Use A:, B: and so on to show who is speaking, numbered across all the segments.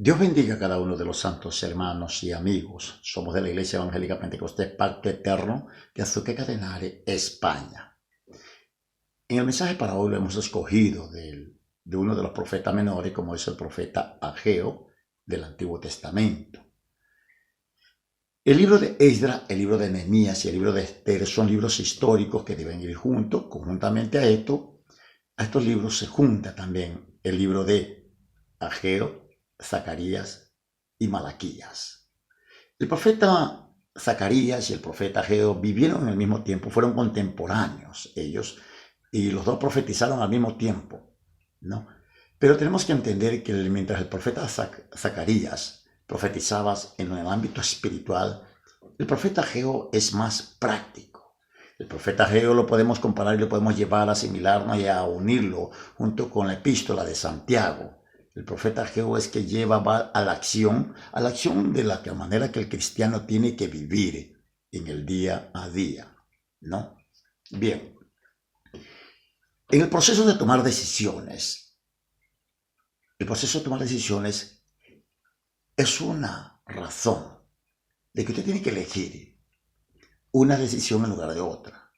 A: Dios bendiga a cada uno de los santos hermanos y amigos. Somos de la Iglesia Evangélica Pentecostés Pacto Eterno de Azuque Cadenare, España. En el mensaje para hoy lo hemos escogido de uno de los profetas menores, como es el profeta Ageo del Antiguo Testamento. El libro de Esdras, el libro de Nehemías y el libro de Esther son libros históricos que deben ir juntos. Conjuntamente a estos libros se junta también el libro de Ageo, Zacarías y Malaquías. El profeta Zacarías y el profeta Ageo vivieron en el mismo tiempo, fueron contemporáneos ellos, y los dos profetizaron al mismo tiempo, ¿no? Pero tenemos que entender que mientras el profeta Zacarías profetizaba en el ámbito espiritual, el profeta Ageo es más práctico. El profeta Ageo lo podemos comparar y lo podemos llevar a asimilarnos y a unirlo junto con la epístola de Santiago. El profeta Ageo es que lleva a la acción de la manera que el cristiano tiene que vivir en el día a día, ¿no? Bien, en el proceso de tomar decisiones, es una razón de que usted tiene que elegir una decisión en lugar de otra.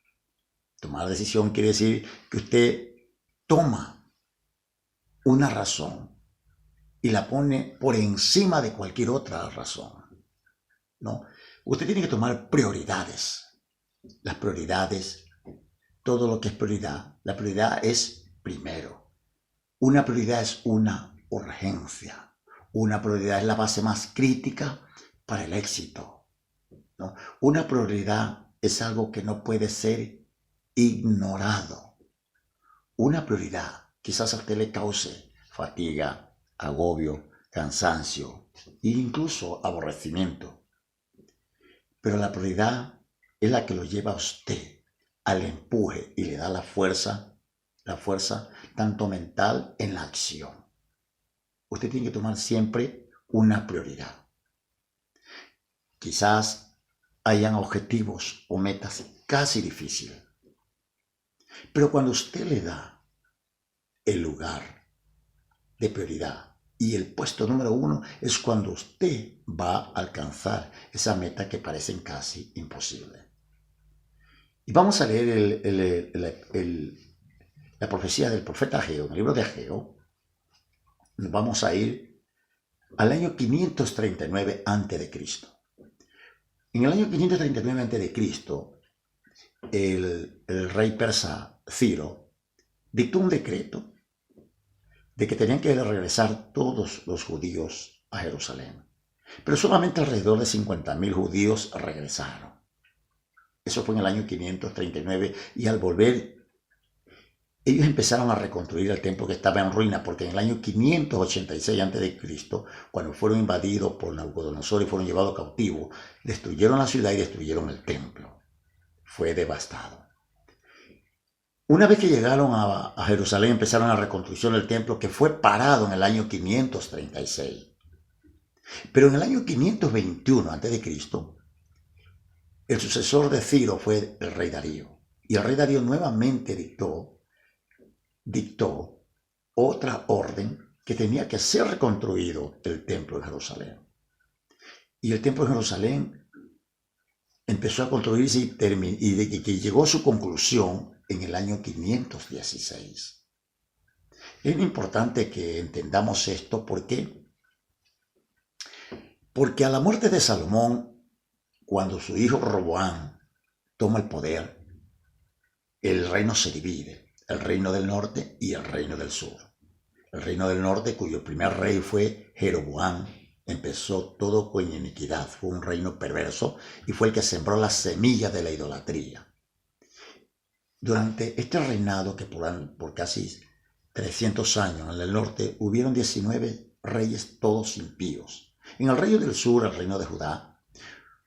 A: Tomar decisión quiere decir que usted toma una razón y la pone por encima de cualquier otra razón, ¿no? Usted tiene que tomar prioridades. Las prioridades, todo lo que es prioridad, la prioridad es primero. Una prioridad es una urgencia. Una prioridad es la base más crítica para el éxito, ¿no? Una prioridad es algo que no puede ser ignorado. Una prioridad quizás a usted le cause fatiga, agobio, cansancio e incluso aborrecimiento. Pero la prioridad es la que lo lleva a usted al empuje y le da la fuerza tanto mental en la acción. Usted tiene que tomar siempre una prioridad. Quizás hayan objetivos o metas casi difíciles, pero cuando usted le da el lugar de prioridad y el puesto número 1 es cuando usted va a alcanzar esa meta que parecen casi imposible. Y vamos a leer la profecía del profeta Ageo, en el libro de Ageo. Nos vamos a ir al año 539 a.C. En el año 539 a.C., el rey persa Ciro dictó un decreto de que tenían que regresar todos los judíos a Jerusalén. Pero solamente alrededor de 50.000 judíos regresaron. Eso fue en el año 539 y al volver ellos empezaron a reconstruir el templo que estaba en ruina, porque en el año 586 a.C., cuando fueron invadidos por Nabucodonosor y fueron llevados cautivos, destruyeron la ciudad y destruyeron el templo. Fue devastado. Una vez que llegaron a Jerusalén, empezaron la reconstrucción del templo, que fue parado en el año 536. Pero en el año 521 a.C., el sucesor de Ciro fue el rey Darío. Y el rey Darío nuevamente dictó otra orden que tenía que ser reconstruido el templo de Jerusalén. Y el templo de Jerusalén empezó a construirse y que llegó a su conclusión en el año 516. Es importante que entendamos esto porque a la muerte de Salomón, cuando su hijo Roboam toma el poder, el reino se divide, el reino del norte y el reino del sur. El reino del norte, cuyo primer rey fue Jeroboam, empezó todo con iniquidad, fue un reino perverso y fue el que sembró la semilla de la idolatría. Durante este reinado, que por casi 300 años en el norte, hubieron 19 reyes todos impíos. En el reino del sur, el reino de Judá,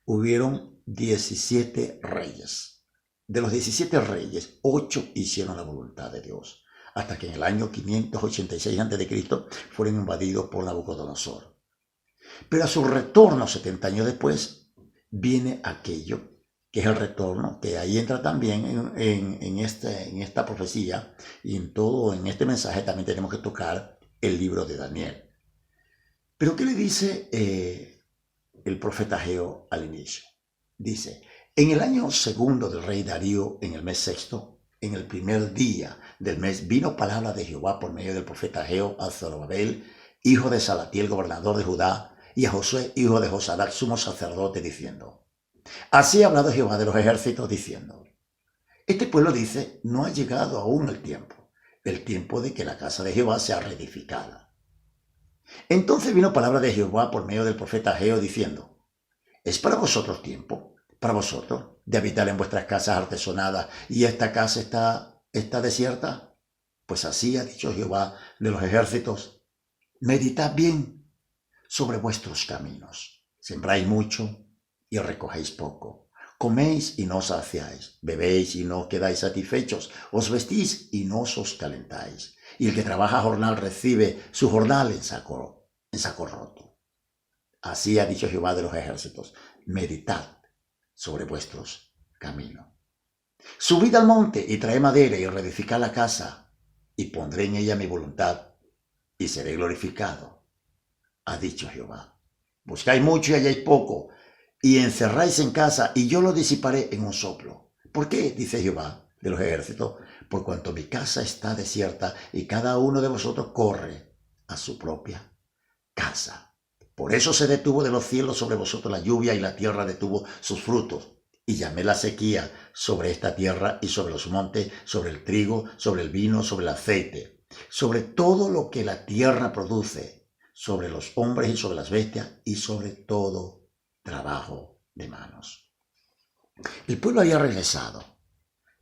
A: hubieron 17 reyes. De los 17 reyes, 8 hicieron la voluntad de Dios, hasta que en el año 586 a.C. fueron invadidos por Nabucodonosor. Pero a su retorno, 70 años después, viene aquello que es el retorno, que ahí entra también en esta profecía, y en este mensaje también tenemos que tocar el libro de Daniel. Pero ¿qué le dice el profeta Ageo al inicio? Dice, en el año segundo del rey Darío, en el mes sexto, en el primer día del mes, vino palabra de Jehová por medio del profeta Ageo a Zorobabel, hijo de Salatiel, gobernador de Judá, y a Josué, hijo de Josadac, sumo sacerdote, diciendo, así ha hablado Jehová de los ejércitos, diciendo, este pueblo dice, no ha llegado aún el tiempo de que la casa de Jehová sea reedificada. Entonces vino palabra de Jehová por medio del profeta Ageo, diciendo, ¿es para vosotros tiempo, para vosotros, de habitar en vuestras casas artesonadas, y esta casa está desierta? Pues así ha dicho Jehová de los ejércitos, meditad bien sobre vuestros caminos. Sembráis mucho y recogéis poco. Coméis y no os saciáis. Bebéis y no quedáis satisfechos. Os vestís y no os calentáis. Y el que trabaja jornal recibe su jornal en saco roto. Así ha dicho Jehová de los ejércitos. Meditad sobre vuestros caminos. Subid al monte y traed madera y reedificad la casa, y pondré en ella mi voluntad, y seré glorificado, ha dicho Jehová. Buscáis mucho y halláis poco, y encerráis en casa, y yo lo disiparé en un soplo. ¿Por qué? Dice Jehová de los ejércitos, por cuanto mi casa está desierta, y cada uno de vosotros corre a su propia casa. Por eso se detuvo de los cielos sobre vosotros la lluvia, y la tierra detuvo sus frutos. Y llamé la sequía sobre esta tierra y sobre los montes, sobre el trigo, sobre el vino, sobre el aceite, sobre todo lo que la tierra produce, sobre los hombres y sobre las bestias, y sobre todo trabajo de manos. El pueblo había regresado.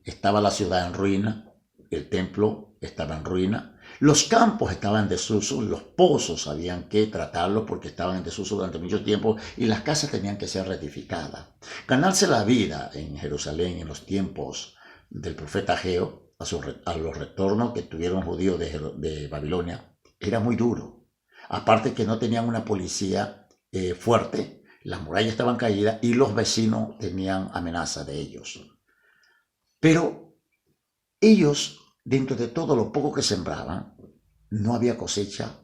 A: Estaba la ciudad en ruina, el templo estaba en ruina, los campos estaban en desuso, los pozos habían que tratarlos porque estaban en desuso durante mucho tiempo, y las casas tenían que ser rectificadas. Ganarse la vida en Jerusalén en los tiempos del profeta Ageo, a los retornos que tuvieron judíos de Babilonia, era muy duro. Aparte que no tenían una policía fuerte, las murallas estaban caídas y los vecinos tenían amenaza de ellos. Pero ellos, dentro de todo lo poco que sembraban, no había cosecha,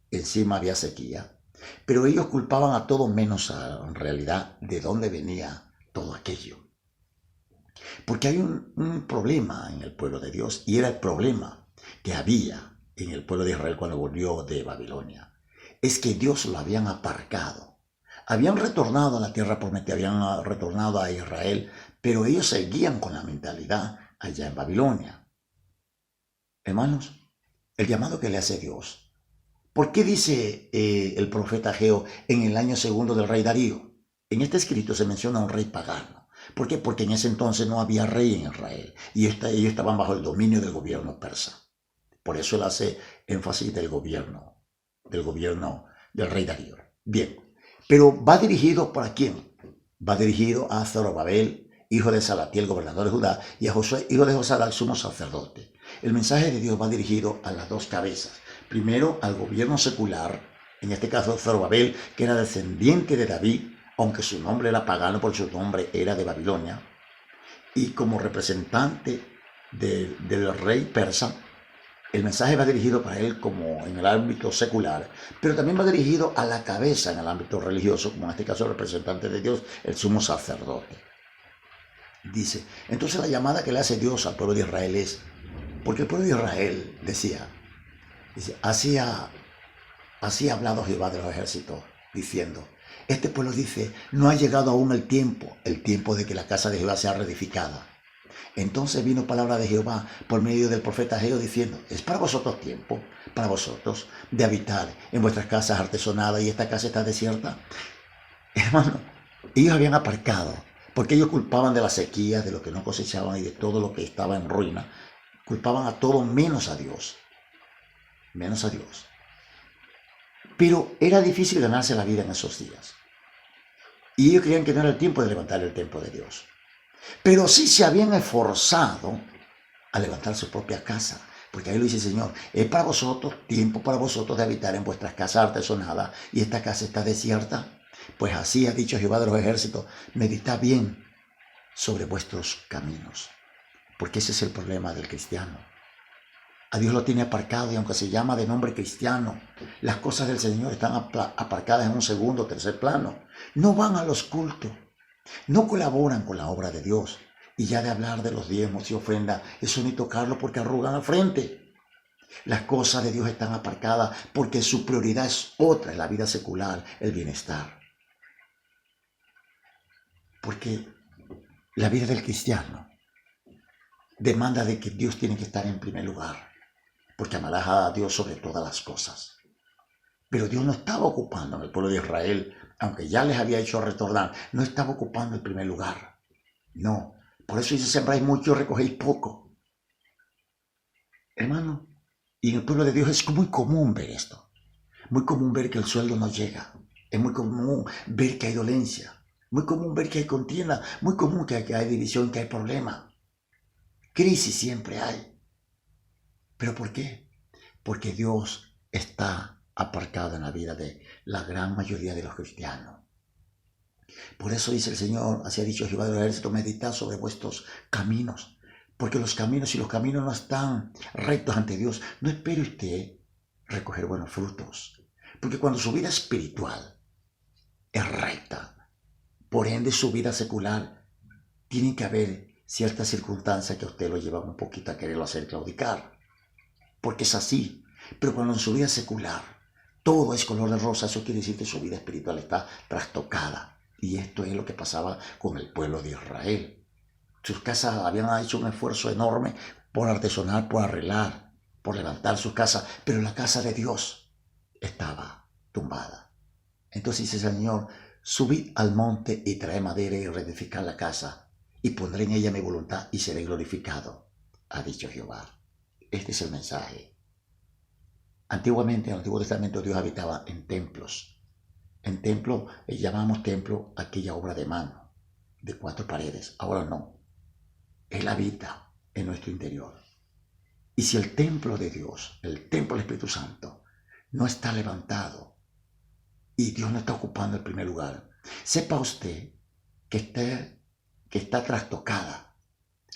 A: encima había sequía, pero ellos culpaban a todo menos en realidad de dónde venía todo aquello. Porque hay un problema en el pueblo de Dios, y era el problema que había en el pueblo de Israel cuando volvió de Babilonia. Es que Dios lo habían aparcado. Habían retornado a la tierra prometida, habían retornado a Israel, pero ellos seguían con la mentalidad allá en Babilonia. Hermanos, el llamado que le hace Dios. ¿Por qué dice el profeta Ageo en el año segundo del rey Darío? En este escrito se menciona a un rey pagano. ¿Por qué? Porque en ese entonces no había rey en Israel y ellos estaban bajo el dominio del gobierno persa. Por eso él hace énfasis del gobierno del rey Darío. Bien, pero va dirigido ¿para quién? Va dirigido a Zorobabel, hijo de Salatiel, gobernador de Judá, y a Josué, hijo de Josadac, sumo sacerdote. El mensaje de Dios va dirigido a las dos cabezas. Primero, al gobierno secular, en este caso Zorobabel, que era descendiente de David, aunque su nombre era pagano porque su nombre era de Babilonia, y como representante del rey persa, el mensaje va dirigido para él como en el ámbito secular, pero también va dirigido a la cabeza en el ámbito religioso, como en este caso el representante de Dios, el sumo sacerdote. Dice, entonces la llamada que le hace Dios al pueblo de Israel es, porque el pueblo de Israel dice, así ha hablado Jehová de los ejércitos, diciendo, este pueblo dice, no ha llegado aún el tiempo de que la casa de Jehová sea reedificada. Entonces vino palabra de Jehová por medio del profeta Ageo diciendo, es para vosotros tiempo, para vosotros, de habitar en vuestras casas artesonadas, y esta casa está desierta. Hermano, ellos habían aparcado, porque ellos culpaban de la sequía, de lo que no cosechaban y de todo lo que estaba en ruina. Culpaban a todo menos a Dios. Menos a Dios. Pero era difícil ganarse la vida en esos días. Y ellos creían que no era el tiempo de levantar el templo de Dios. Pero sí se habían esforzado a levantar su propia casa. Porque ahí lo dice el Señor, es para vosotros, tiempo para vosotros de habitar en vuestras casas artesonadas, y esta casa está desierta. Pues así ha dicho Jehová de los ejércitos, meditad bien sobre vuestros caminos. Porque ese es el problema del cristiano. A Dios lo tiene aparcado y aunque se llama de nombre cristiano, las cosas del Señor están aparcadas en un segundo o tercer plano. No van a los cultos, no colaboran con la obra de Dios. Y ya de hablar de los diezmos y ofrendas, eso ni tocarlo porque arrugan la frente. Las cosas de Dios están aparcadas porque su prioridad es otra, en la vida secular, el bienestar. Porque la vida del cristiano demanda de que Dios tiene que estar en primer lugar, porque amarás a Dios sobre todas las cosas. Pero Dios no estaba ocupando en el pueblo de Israel, aunque ya les había hecho retornar, no estaba ocupando el primer lugar. No, por eso dice, sembráis mucho, recogéis poco. Hermano, y en el pueblo de Dios es muy común ver esto. Muy común ver que el sueldo no llega. Es muy común ver que hay dolencia. Muy común ver que hay contienda. Muy común que hay división, que hay problema. Crisis siempre hay. ¿Pero por qué? Porque Dios está aparcado en la vida de la gran mayoría de los cristianos. Por eso dice el Señor, así ha dicho Jehová del ejército, meditad sobre vuestros caminos. Porque los caminos, si los caminos no están rectos ante Dios, no espere usted recoger buenos frutos. Porque cuando su vida espiritual es recta, por ende su vida secular, tiene que haber ciertas circunstancias que a usted lo llevan un poquito a quererlo hacer claudicar. Porque es así. Pero cuando en su vida secular todo es color de rosa, eso quiere decir que su vida espiritual está trastocada. Y esto es lo que pasaba con el pueblo de Israel. Sus casas habían hecho un esfuerzo enorme por artesonar, por arreglar, por levantar sus casas, pero la casa de Dios estaba tumbada. Entonces dice el Señor, subid al monte y traed madera y reedificad la casa, y pondré en ella mi voluntad y seré glorificado, ha dicho Jehová. Este es el mensaje. Antiguamente, en el Antiguo Testamento, Dios habitaba en templos. En templo, llamamos templo aquella obra de mano, de 4 paredes. Ahora no. Él habita en nuestro interior. Y si el templo de Dios, el templo del Espíritu Santo, no está levantado y Dios no está ocupando el primer lugar, sepa usted que está trastocada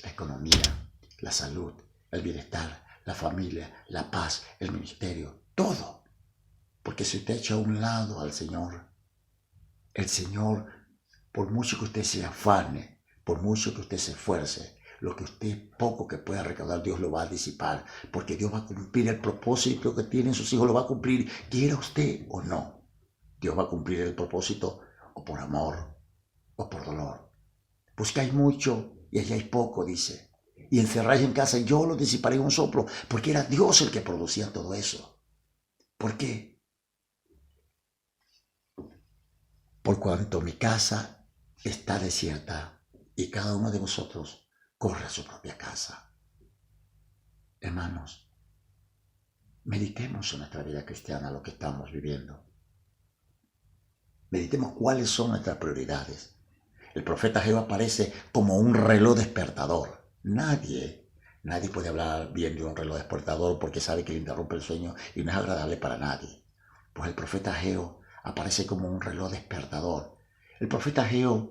A: la economía, la salud, el bienestar, la familia, la paz, el ministerio, todo. Porque si usted echa a un lado al Señor, el Señor, por mucho que usted se afane, por mucho que usted se esfuerce, lo que usted poco que pueda recaudar, Dios lo va a disipar, porque Dios va a cumplir el propósito que tienen sus hijos, lo va a cumplir, quiera usted o no. Dios va a cumplir el propósito o por amor o por dolor. Buscáis mucho y halláis poco, dice. Y encerráis en casa y yo lo disiparé en un soplo, porque era Dios el que producía todo eso. ¿Por qué? Por cuanto mi casa está desierta y cada uno de vosotros corre a su propia casa. Hermanos, meditemos en nuestra vida cristiana lo que estamos viviendo. Meditemos cuáles son nuestras prioridades. El profeta Jehová aparece como un reloj despertador. Nadie puede hablar bien de un reloj despertador porque sabe que le interrumpe el sueño y no es agradable para nadie. Pues el profeta Jehová aparece como un reloj despertador. El profeta Jehová,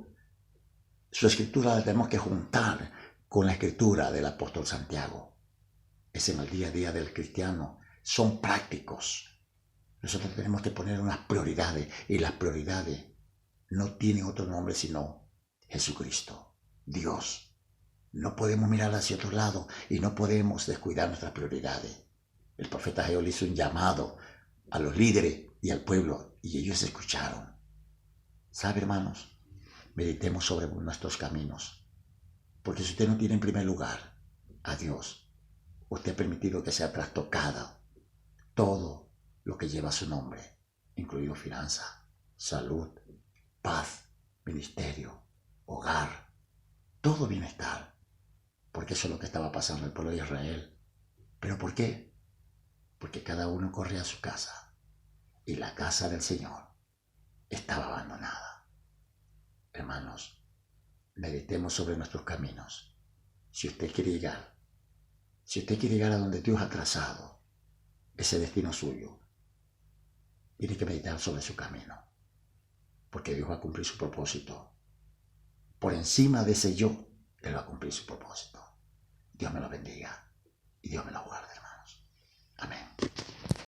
A: su escritura la tenemos que juntar con la escritura del apóstol Santiago. Es en el día a día del cristiano. Son prácticos. Nosotros tenemos que poner unas prioridades y las prioridades no tienen otro nombre sino Jesucristo, Dios. No podemos mirar hacia otro lado y no podemos descuidar nuestras prioridades. El profeta Jehová le hizo un llamado a los líderes y al pueblo y ellos escucharon. ¿Sabe, hermanos? Meditemos sobre nuestros caminos. Porque si usted no tiene en primer lugar a Dios, usted ha permitido que sea trastocada todo lo que lleva su nombre, incluido finanza, salud, paz, ministerio, hogar, todo bienestar. Porque eso es lo que estaba pasando en el pueblo de Israel. ¿Pero por qué? Porque cada uno corría a su casa y la casa del Señor estaba abandonada. Hermanos, meditemos sobre nuestros caminos. Si usted quiere llegar a donde Dios ha trazado ese destino suyo, tiene que meditar sobre su camino, porque Dios va a cumplir su propósito. Por encima de ese yo, Él va a cumplir su propósito. Dios me lo bendiga y Dios me lo guarde, hermanos. Amén.